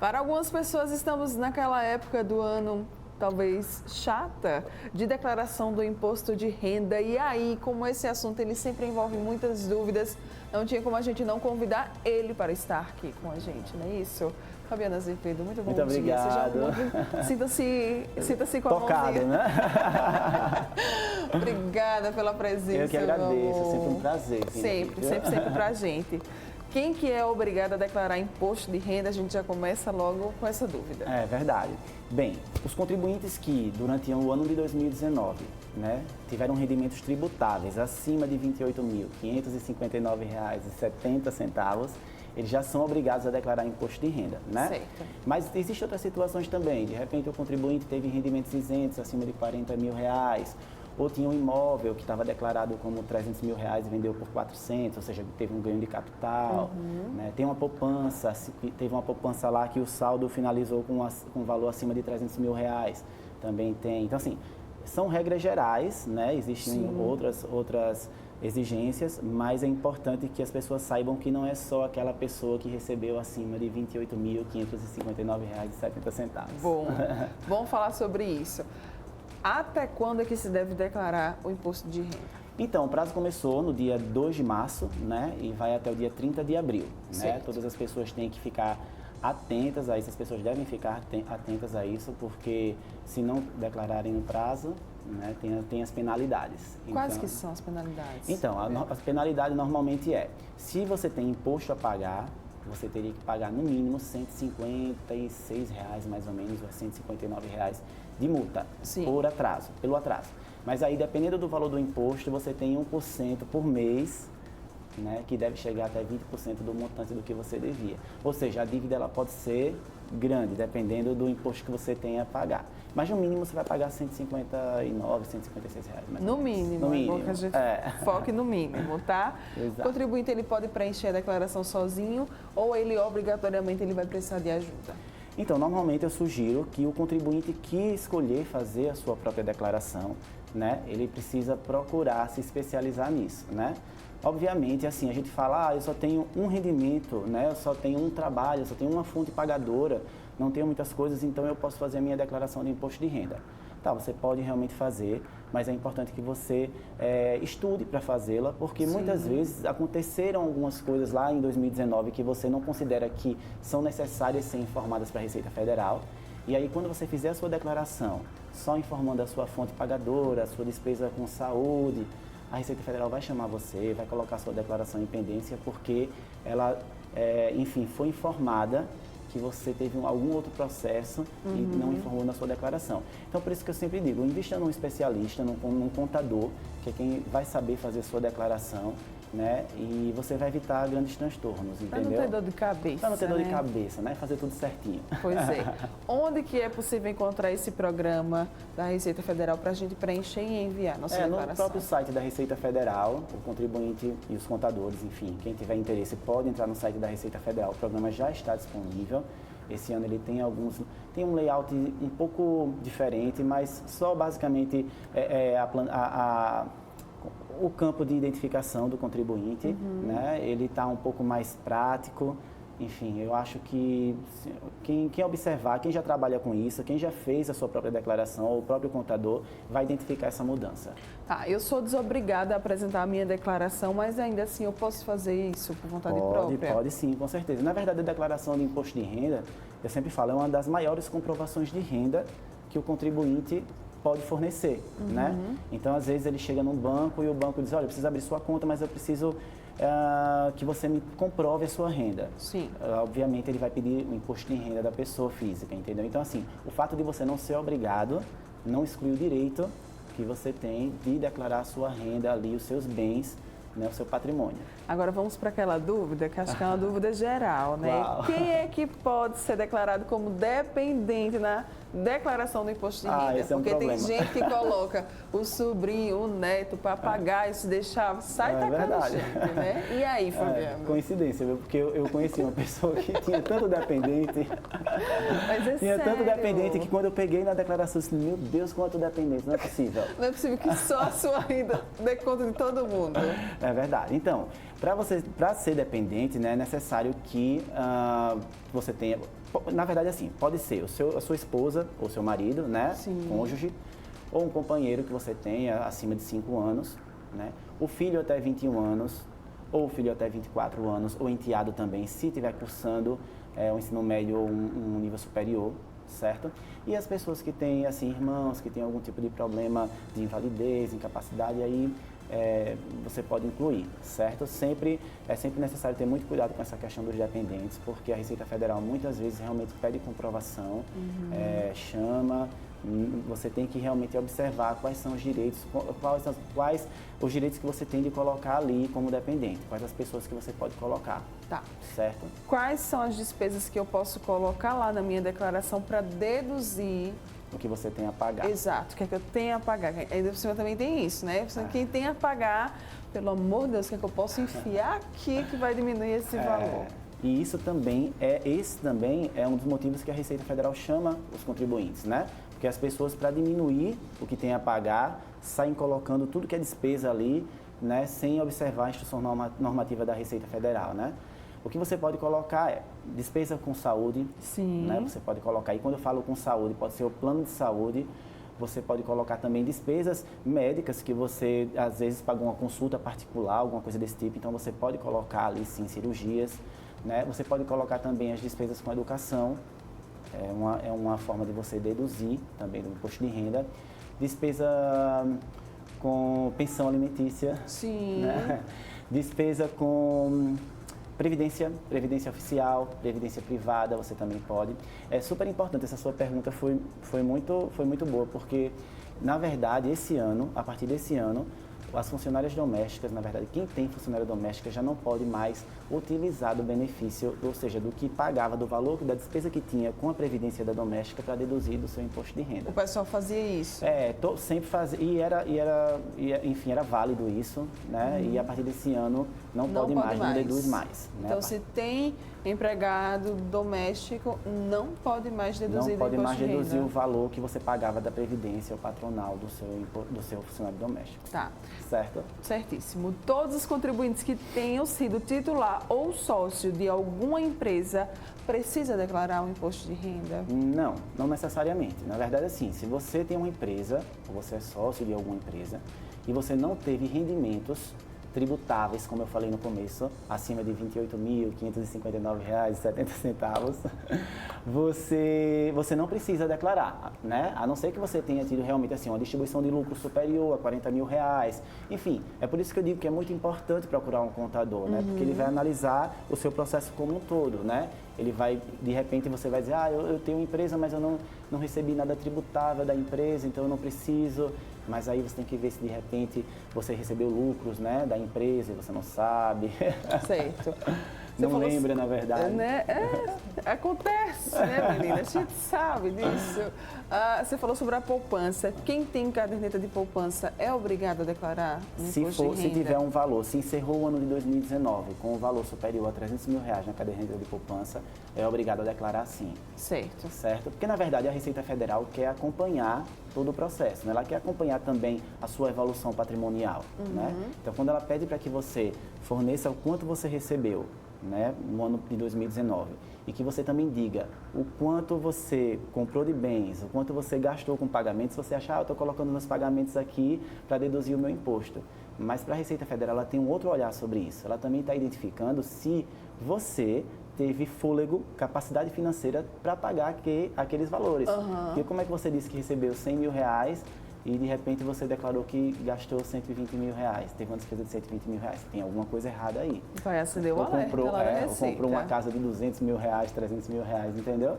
Para algumas pessoas, estamos naquela época do ano, talvez chata, de declaração do imposto de renda. E aí, como esse assunto ele sempre envolve muitas dúvidas, não tinha como a gente não convidar ele para estar aqui com a gente, não é isso? Fabiana Azevedo, muito bom dia. Muito obrigado. Sinta-se com a tocado, mãozinha. Né? Obrigada pela presença. Eu que agradeço, é sempre um prazer. Sempre pra gente. Quem que é obrigado a declarar imposto de renda? A gente já começa logo com essa dúvida. É verdade. Bem, os contribuintes que durante o ano de 2019 tiveram rendimentos tributáveis acima de R$ 28.559,70, eles já são obrigados a declarar imposto de renda, né? Certo. Mas existem outras situações também. De repente, o contribuinte teve rendimentos isentos acima de R$ 40 mil, ou tinha um imóvel que estava declarado como R$300 mil e vendeu por 400, ou seja, teve um ganho de capital. Né? Tem uma poupança, teve uma poupança lá que o saldo finalizou com um valor acima de R$300 mil, também tem. Então, assim, são regras gerais, né? Existem outras exigências, mas é importante que as pessoas saibam que não é só aquela pessoa que recebeu acima de R$ 28.559,70. Bom, vamos falar sobre isso. Até quando é que se deve declarar o imposto de renda? Então, o prazo começou no dia 2 de março, né, e vai até o dia 30 de abril. Né? Todas as pessoas têm que ficar atentas a isso, as pessoas devem ficar atentas a isso, porque se não declararem no prazo, né, tem as penalidades. Quais que são as penalidades? Então, a penalidade normalmente se você tem imposto a pagar, você teria que pagar no mínimo R$ 156 mais ou menos, ou R$ 159 de multa pelo atraso. Mas aí, dependendo do valor do imposto, você tem 1% por mês, né, que deve chegar até 20% do montante do que você devia. Ou seja, a dívida ela pode ser grande, dependendo do imposto que você tenha a pagar. Mas no mínimo você vai pagar R$ 159, R$ 156 mais no mínimo. No mínimo. É bom que a gente foque no mínimo, tá? Exato. O contribuinte ele pode preencher a declaração sozinho ou ele obrigatoriamente ele vai precisar de ajuda? Então, normalmente eu sugiro que o contribuinte que escolher fazer a sua própria declaração, né, ele precisa procurar se especializar nisso, né? Obviamente, assim, a gente fala, eu só tenho um rendimento, né, eu só tenho um trabalho, eu só tenho uma fonte pagadora, não tenho muitas coisas, então eu posso fazer a minha declaração de imposto de renda. Tá, você pode realmente fazer, mas é importante que você estude para fazê-la, porque muitas vezes aconteceram algumas coisas lá em 2019 que você não considera que são necessárias ser informadas para a Receita Federal. E aí, quando você fizer a sua declaração, só informando a sua fonte pagadora, a sua despesa com saúde, a Receita Federal vai chamar você, vai colocar a sua declaração em pendência, porque ela, enfim, foi informada que você teve algum outro processo e não informou na sua declaração. Então, por isso que eu sempre digo, invista num especialista, num contador, que é quem vai saber fazer a sua declaração, né? E você vai evitar grandes transtornos, entendeu? Para não ter dor de cabeça, Para não ter dor de cabeça, né? Fazer tudo certinho. Pois é. Onde que é possível encontrar esse programa da Receita Federal para a gente preencher e enviar nossa declaração? No próprio site da Receita Federal, o contribuinte e os contadores, enfim, quem tiver interesse pode entrar no site da Receita Federal, o programa já está disponível. Esse ano ele tem um layout um pouco diferente, mas só basicamente o campo de identificação do contribuinte, né? Ele está um pouco mais prático. Enfim, eu acho que quem observar, quem já trabalha com isso, quem já fez a sua própria declaração, ou o próprio contador, vai identificar essa mudança. Tá, eu sou desobrigada a apresentar a minha declaração, mas ainda assim eu posso fazer isso por vontade própria? Pode sim, com certeza. Na verdade, a declaração de imposto de renda, eu sempre falo, é uma das maiores comprovações de renda que o contribuinte pode fornecer, né? Então, às vezes, ele chega num banco e o banco diz, olha, eu preciso abrir sua conta, mas eu preciso que você me comprove a sua renda. Sim. Obviamente, ele vai pedir o imposto de renda da pessoa física, entendeu? Então, assim, o fato de você não ser obrigado não exclui o direito que você tem de declarar a sua renda ali, os seus bens, né, o seu patrimônio. Agora vamos para aquela dúvida, que acho que é uma dúvida geral, né? Uau. Quem é que pode ser declarado como dependente na declaração do imposto de renda? Esse é um Porque tem problema. gente que coloca o sobrinho, o neto para pagar e se deixar, sai tacando verdade. gente, né? E aí, Fabiano? Coincidência, viu? Porque eu conheci uma pessoa que tinha tanto dependente. Mas é Tinha tanto sério? dependente que quando eu peguei na declaração, eu disse, meu Deus, quanto dependente, não é possível. Não é possível que só a sua renda dê conta de todo mundo. É verdade. Então, Para ser dependente, né, é necessário que você tenha, na verdade assim, pode ser a sua esposa ou seu marido, né, cônjuge, ou um companheiro que você tenha acima de 5 anos, né, o filho até 21 anos, ou o filho até 24 anos, ou enteado também, se estiver cursando o ensino médio ou um nível superior, certo? E as pessoas que têm, assim, irmãos, que têm algum tipo de problema de invalidez, incapacidade, aí você pode incluir, certo? É sempre necessário ter muito cuidado com essa questão dos dependentes, porque a Receita Federal muitas vezes realmente pede comprovação, chama, você tem que realmente observar quais são os direitos, quais os direitos que você tem de colocar ali como dependente, quais as pessoas que você pode colocar. Tá. Certo? Quais são as despesas que eu posso colocar lá na minha declaração para deduzir o que você tem a pagar. Exato, o que é que eu tenho a pagar. Ainda por cima também tem isso, né? Quem tem a pagar, pelo amor de Deus, o que é que eu posso enfiar aqui que vai diminuir esse valor? E esse também é um dos motivos que a Receita Federal chama os contribuintes, né? Porque as pessoas, para diminuir o que tem a pagar, saem colocando tudo que é despesa ali, né? Sem observar a instrução normativa da Receita Federal, né? O que você pode colocar é despesa com saúde, né? Você pode colocar, e quando eu falo com saúde, pode ser o plano de saúde, você pode colocar também despesas médicas que você, às vezes, pagou uma consulta particular, alguma coisa desse tipo, então você pode colocar ali, sim, cirurgias, né? Você pode colocar também as despesas com educação, é uma forma de você deduzir também do imposto de renda, despesa com pensão alimentícia, né? Despesa com previdência oficial, previdência privada, você também pode. É super importante, essa sua pergunta foi muito boa, porque, na verdade, a partir desse ano, as funcionárias domésticas, na verdade, quem tem funcionária doméstica já não pode mais utilizar do benefício, ou seja, do que pagava, do valor da despesa que tinha com a previdência da doméstica para deduzir do seu imposto de renda. O pessoal fazia isso? Sempre fazia, enfim, era válido isso, né? E a partir desse ano não pode mais, não deduz mais. Né? Então, se tem empregado doméstico, não pode mais deduzir Não pode mais deduzir o valor que você pagava da previdência ou patronal do seu funcionário doméstico. Tá. Certo? Certíssimo. Todos os contribuintes que tenham sido titular ou sócio de alguma empresa precisa declarar o imposto de renda? Não necessariamente. Na verdade, assim, se você tem uma empresa, ou você é sócio de alguma empresa, e você não teve rendimentos tributáveis, como eu falei no começo, acima de R$ 28.559,70, você não precisa declarar, né? A não ser que você tenha tido realmente assim, uma distribuição de lucro superior a R$ 40 mil. Enfim, é por isso que eu digo que é muito importante procurar um contador, né? Porque ele vai analisar o seu processo como um todo, né? Ele vai, de repente, você vai dizer, eu tenho uma empresa, mas eu não recebi nada tributável da empresa, então eu não preciso. Mas aí você tem que ver se, de repente, você recebeu lucros, né, da empresa e você não sabe. Certo. Não lembra, na verdade. Né? Acontece, né, menina? A gente sabe disso. Você falou sobre a poupança. Quem tem caderneta de poupança é obrigado a declarar o imposto de renda? Se tiver um valor, se encerrou o ano de 2019 com um valor superior a R$ 300 mil na caderneta de poupança, é obrigado a declarar sim. Certo. Certo? Porque, na verdade, a Receita Federal quer acompanhar todo o processo, né? Ela quer acompanhar também a sua evolução patrimonial, né? Então, quando ela pede para que você forneça o quanto você recebeu, né, no ano de 2019, e que você também diga o quanto você comprou de bens, o quanto você gastou com pagamentos, você achar, eu estou colocando meus pagamentos aqui para deduzir o meu imposto. Mas para a Receita Federal, ela tem um outro olhar sobre isso. Ela também está identificando se você teve fôlego, capacidade financeira para pagar aqueles valores. Porque como é que você disse que recebeu R$100 mil e de repente você declarou que gastou R$120 mil, teve uma despesa de R$120 mil, tem alguma coisa errada aí. Vai acender o alerta lá na Receita. Ou comprou uma casa de R$200 mil, R$300 mil, entendeu?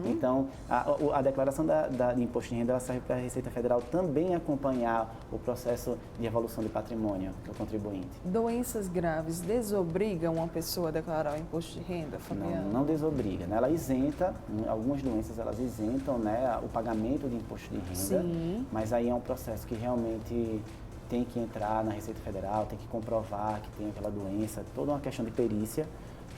Então, a declaração de imposto de renda ela serve para a Receita Federal também acompanhar o processo de evolução de patrimônio do contribuinte. Doenças graves desobrigam uma pessoa a declarar o imposto de renda, Fabiana? Não desobriga, né? Ela isenta, algumas doenças elas isentam, né, o pagamento de imposto de renda. Sim. Mas aí é um processo que realmente tem que entrar na Receita Federal, tem que comprovar que tem aquela doença, toda uma questão de perícia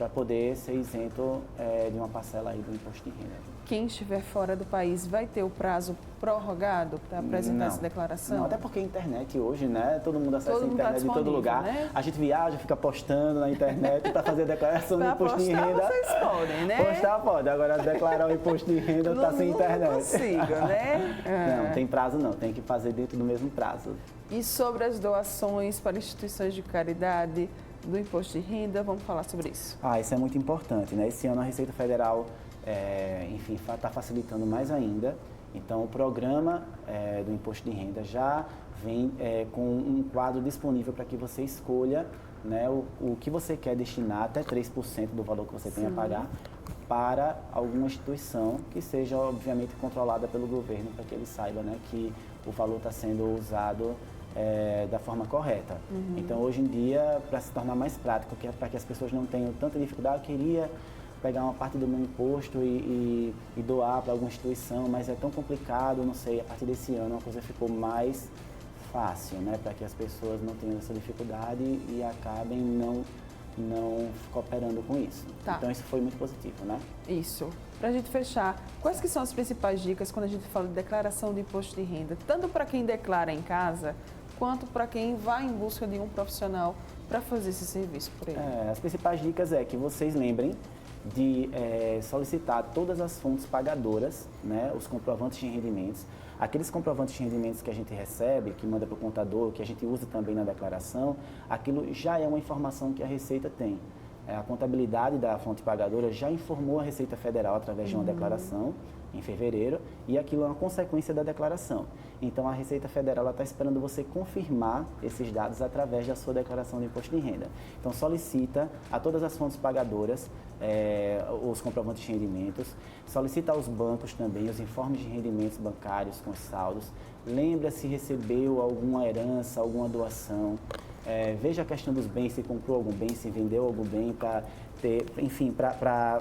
para poder ser isento de uma parcela aí do imposto de renda. Quem estiver fora do país vai ter o prazo prorrogado para apresentar essa declaração? Não, até porque a internet hoje, né? Todo mundo acessa a internet em todo lugar. Né? A gente viaja, fica postando na internet para fazer a declaração do imposto de renda. Vocês podem, né? Postar pode, agora declarar o imposto de renda está sem internet. Não consigo, né? Não, tem prazo não, tem que fazer dentro do mesmo prazo. E sobre as doações para instituições de caridade do imposto de renda, vamos falar sobre isso. Isso é muito importante, né? Esse ano a Receita Federal, enfim, está facilitando mais ainda. Então, o programa do imposto de renda já vem com um quadro disponível para que você escolha, né, o que você quer destinar, até 3% do valor que você tem a pagar, para alguma instituição que seja, obviamente, controlada pelo governo, para que ele saiba, né, que o valor está sendo usado da forma correta. Então, hoje em dia, para se tornar mais prático, para que as pessoas não tenham tanta dificuldade, eu queria pegar uma parte do meu imposto e doar para alguma instituição, mas é tão complicado, não sei, a partir desse ano a coisa ficou mais fácil, né, para que as pessoas não tenham essa dificuldade e acabem não cooperando com isso. Tá. Então isso foi muito positivo, né? Isso. Para a gente fechar, quais que são as principais dicas quando a gente fala de declaração de imposto de renda, tanto para quem declara em casa, quanto para quem vai em busca de um profissional para fazer esse serviço por ele? As principais dicas é que vocês lembrem de solicitar todas as fontes pagadoras, né, os comprovantes de rendimentos. Aqueles comprovantes de rendimentos que a gente recebe, que manda para o contador, que a gente usa também na declaração, aquilo já é uma informação que a Receita tem. A contabilidade da fonte pagadora já informou a Receita Federal através de uma declaração em fevereiro e aquilo é uma consequência da declaração. Então, a Receita Federal está esperando você confirmar esses dados através da sua declaração de imposto de renda. Então, solicita a todas as fontes pagadoras os comprovantes de rendimentos, solicita aos bancos também os informes de rendimentos bancários com os saldos, lembra se recebeu alguma herança, alguma doação, veja a questão dos bens, se comprou algum bem, se vendeu algum bem, para ter, enfim, para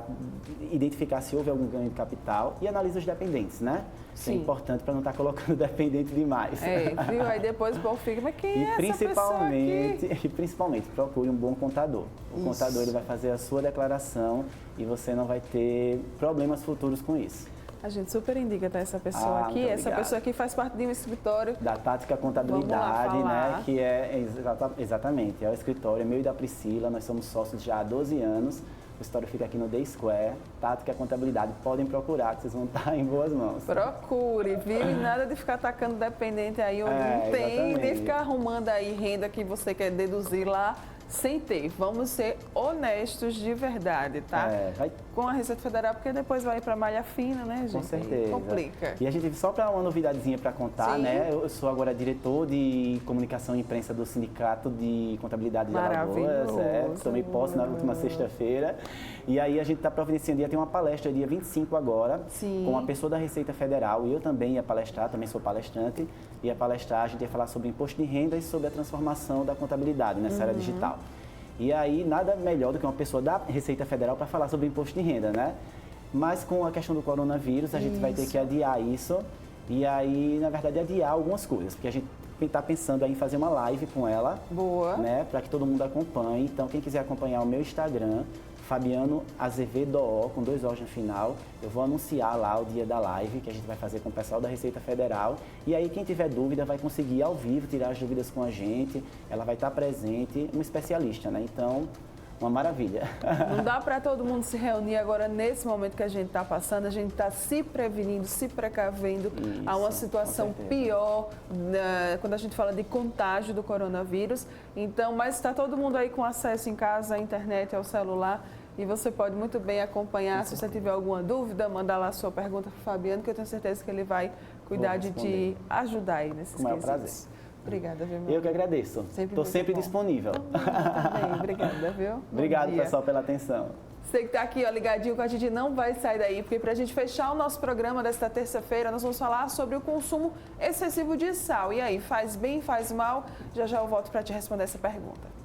identificar se houve algum ganho de capital e analisa os dependentes, né? Isso é importante para não estar colocando dependente demais. Viu? Aí depois o povo fica, mas quem é essa pessoa aqui? E principalmente, procure um bom contador. O contador ele vai fazer a sua declaração e você não vai ter problemas futuros com isso. A gente super indica essa pessoa aqui. Essa pessoa aqui faz parte de um escritório da Tática Contabilidade, né? Que é exatamente, é o escritório meu e da Priscila. Nós somos sócios já há 12 anos. O escritório fica aqui no The Square, Tática Contabilidade. Podem procurar, que vocês vão estar em boas mãos. Procure, viu? E nada de ficar atacando dependente aí onde não tem, exatamente. nem ficar arrumando aí renda que você quer deduzir lá sem ter. Vamos ser honestos de verdade, tá? Com a Receita Federal, porque depois vai para malha fina, né, gente? Com certeza. Complica. E a gente, só para uma novidadezinha para contar, né? Eu sou agora diretor de comunicação e imprensa do Sindicato de Contabilidade de Alagoas. Tomei posse na última sexta-feira. E aí a gente está providenciando, ia ter uma palestra dia 25 agora, com uma pessoa da Receita Federal. E eu também ia palestrar, também sou palestrante. Ia palestrar, a gente ia falar sobre imposto de renda e sobre a transformação da contabilidade nessa era digital. E aí, nada melhor do que uma pessoa da Receita Federal para falar sobre imposto de renda, né? Mas com a questão do coronavírus, a gente vai ter que adiar isso. E aí, na verdade, adiar algumas coisas. Porque a gente está pensando aí em fazer uma live com ela. Boa. Né? Para que todo mundo acompanhe. Então, quem quiser acompanhar o meu Instagram, Fabiano Azevedo, com 2 O's no final, eu vou anunciar lá o dia da live que a gente vai fazer com o pessoal da Receita Federal. E aí quem tiver dúvida vai conseguir ao vivo tirar as dúvidas com a gente. Ela vai estar presente, uma especialista, né? Então, uma maravilha. Não dá para todo mundo se reunir agora nesse momento que a gente está passando. A gente está se prevenindo, se precavendo a uma situação pior quando a gente fala de contágio do coronavírus. Então, mas está todo mundo aí com acesso em casa à internet, ao celular. E você pode muito bem acompanhar. Se você tiver alguma dúvida, mandar lá a sua pergunta para o Fabiano, que eu tenho certeza que ele vai cuidar de te ajudar aí nesses quesitos. Com o maior prazer. Obrigada, viu, meu? Eu que agradeço. Estou sempre disponível. Também. Obrigada, viu? Obrigado, pessoal, pela atenção. Você que está aqui, ó, ligadinho com a gente, não vai sair daí, porque para a gente fechar o nosso programa desta terça-feira, nós vamos falar sobre o consumo excessivo de sal. E aí, faz bem, faz mal? Já já eu volto para te responder essa pergunta.